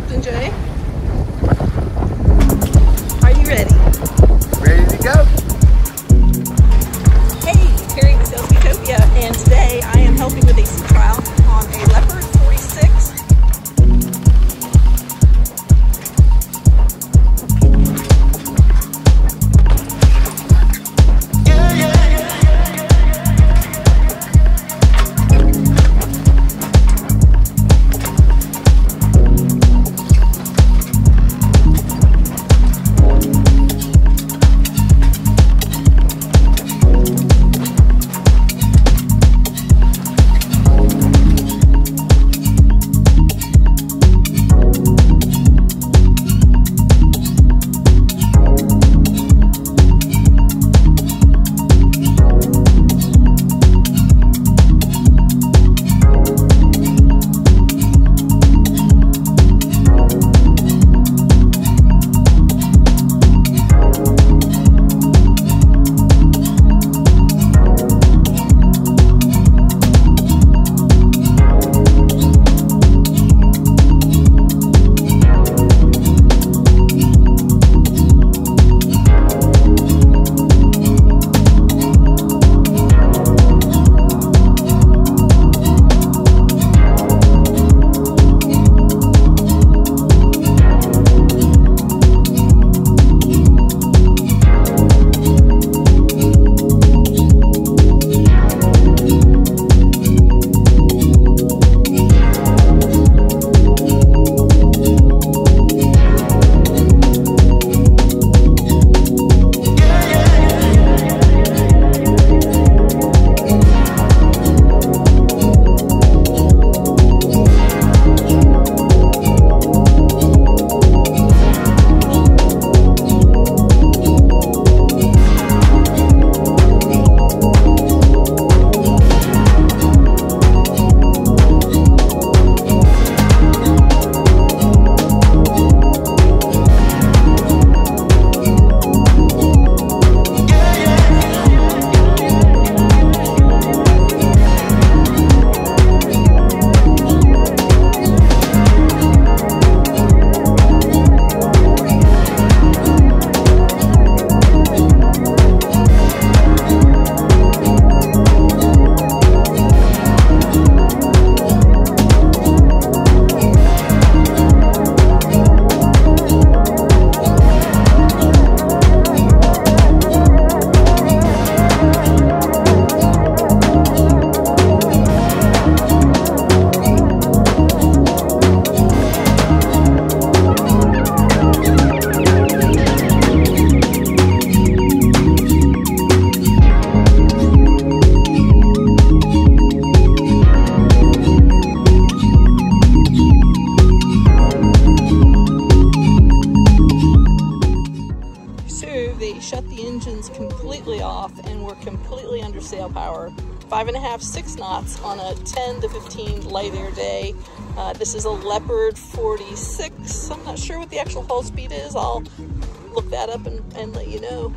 Captain Jay. Are you ready? Ready to go. Hey, Terry with Utopia, and today I am helping with a sea trial on a Leopard 46. They shut the engines completely off and we're completely under sail power. 5.5, 6 knots on a 10 to 15 light air day. This is a Leopard 46. I'm not sure what the actual hull speed is. I'll look that up and let you know.